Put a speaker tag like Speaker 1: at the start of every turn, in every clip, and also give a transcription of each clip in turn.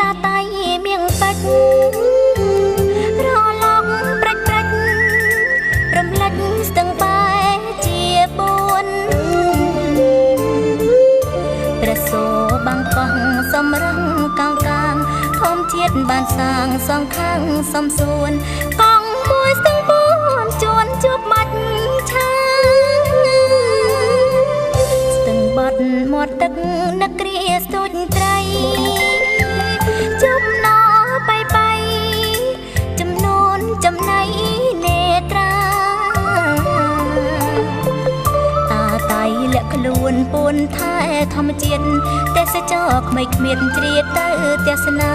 Speaker 1: តាតៃមៀងពេជ្ររលងប្រាច់ប្រាច់រំលេចស្ទឹងបែជាបួនព្រះសូរបាំងកោះសំរងកាំងកាងធម្មជាតិបានសាងសងខាងសំសួនកងមួយស្ទឹងបួនជួនជួបមាច់ឆាស្ទឹងបត់មាត់ទឹកនឹកគ្រាស្ទូចត្រីចំណោបៃចំនួនចំណៃនេត្រាតាតៃលាក់ខ្លួនពួនថែធម្មជាតិទេសចរក្មេងគ្មានជ្រៀតទៅទេសនា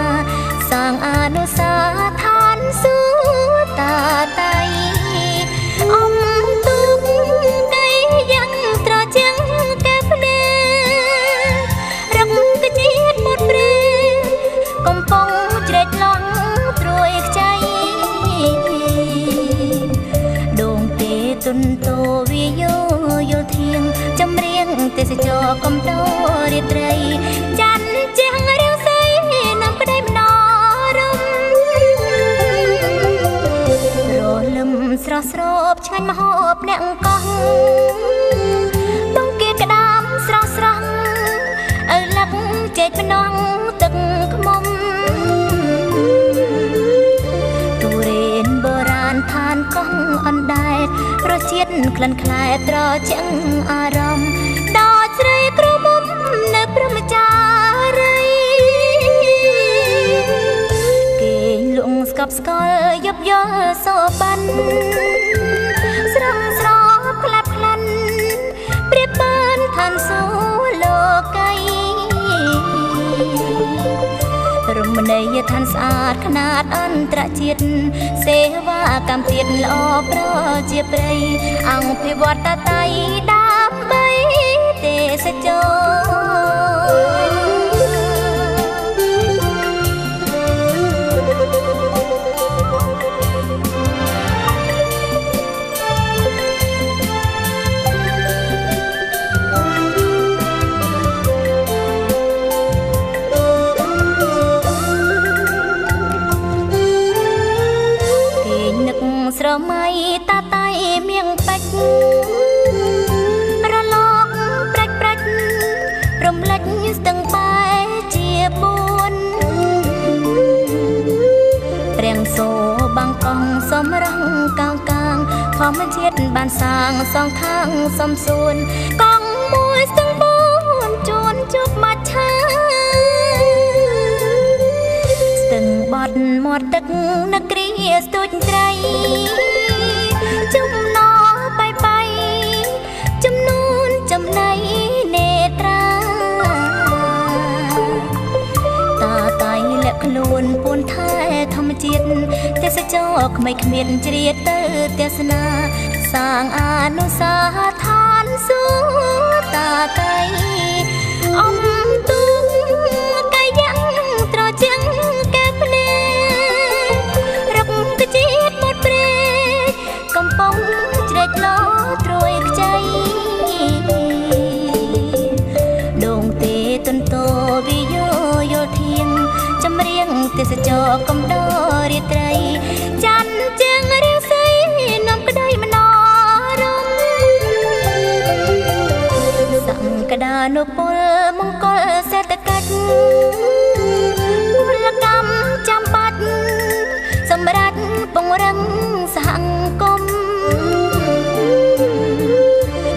Speaker 1: សាងអនុស្សាវរីយ៍ឋានសួគ៌តាតៃអំទុកកៃយ៉ាងត្រជាងកែភ្នែរឹកកជាតិមុតព្រេកំពុងជ្រែកឡងត្រួយខ្ចីដងទេទុនតោវិយោយល់ធៀងចម្រៀងទេសចរកំដររាត្រីចាន់ជាងរាវសីនាំក្តីមនោរម្យរលឹមស្រស់ស្រូបឆ្ងាញ់មហូបអ្នកកោះបង្គាក្តាមស្រស់ស្រស់ឪលឹកចេកភ្នងទឹកខ្មុំទុរេនបុរាណឋានកោះអណ្ដែតរសជាតិក្លិនខ្លែត្រជាងអារម្មណ៍ដល់ស្រីក្រមុំនៅព្រមចារីគេលងស្កប់ស្កល់យប់យល់សោបាន់ស្រងស្រោបក្លាប់ក្លាន់ព្រៀបបានឋានសួគ៌លោកីរមណីយដ្ឋានស្អាតខ្នាតអន្តរជាតិសេវាកម្មទៀតល្អប្រជាប្រិយអង្គភិវឌ្ឍតាតៃដើម្បីទេសចរស្រមៃតាតៃមៀងពេជ្ររលកប្រាច់ប្រាច់រំលេចស្ទឹងបែជាបួនព្រាំងសូរបាំងកងសំរងកាងកាងធម្មជាតិបានសាងសងខាងសំសួនកងមួយស្ទឹងបួនជួនជួបមាច់ឆាស្ទឹងបត់មាត់ទឹកនឹកគ្រាស្ទូចត្រីចំណោបៃចំនួនចំណៃនេត្រាតាតៃលាក់ខ្លួនពួនថែធម្មជាតិទេសចរក្មេងគ្មានជ្រៀតទៅទេសនាសាងអនុស្សាវរីយ៍ឋានសួគ៌តាតៃអំទុកកៃយ៉ាងត្រជាងកែភ្នែរឹកកជាតិមុតព្រេកំពុងជ្រែកឡោត្រួយខ្ចីដងទេទុនតោវិយោយល់ធៀងចម្រៀងទេសចរកំដររាត្រីចាន់ជាងរាវសីនាំក្តីមនោរម្យសង្កដានុពលមង្គលសេដ្ឋកិច្ចពលកម្មចាំបាច់សម្រាប់ពង្រឹងសហគមន៍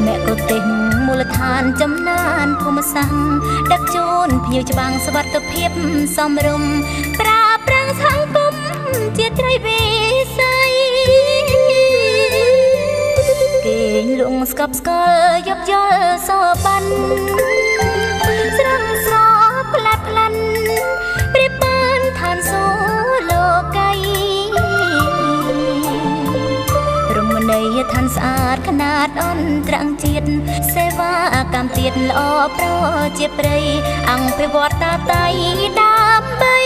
Speaker 1: អ្នកកទេសមូលដ្ឋានចំណានភូមិសាស្ត្រដឹកជូនភ្ញៀវច្បាំងសុវត្ថិភាពសមរម្យប្រាប្រាំងសហគមន៍ជាត្រីវិស័យគេលងស្កប់ស្កល់យប់យល់សោបាន់ស្រងស្រោបក្លាប់ក្លាន់ព្រៀបបានឋានសួគ៌លោកីរមណីយដ្ឋានស្អាតខ្នាតអន្តរជាតិសេវាកម្មទៀតល្អប្រជាប្រិយអង្គភិវឌ្ឍតាតៃដើម្បី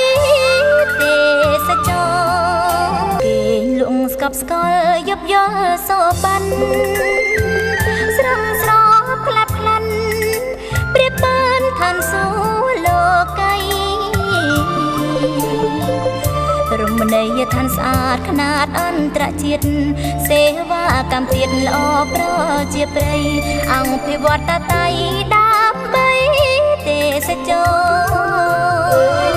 Speaker 1: ទេសចរគេលងស្កប់ស្កល់យប់យល់សោបាន់ស្រងស្រោបក្លាប់ក្លាន់ព្រៀបបានឋានសួគ៌លោកី ដីឋានស្អាតខ្នាតអន្តរជាតិសេវាកម្មទៀតល្អប្រជាប្រិយអង្គភិវឌ្ឍតៃដើម្បីទេសចរ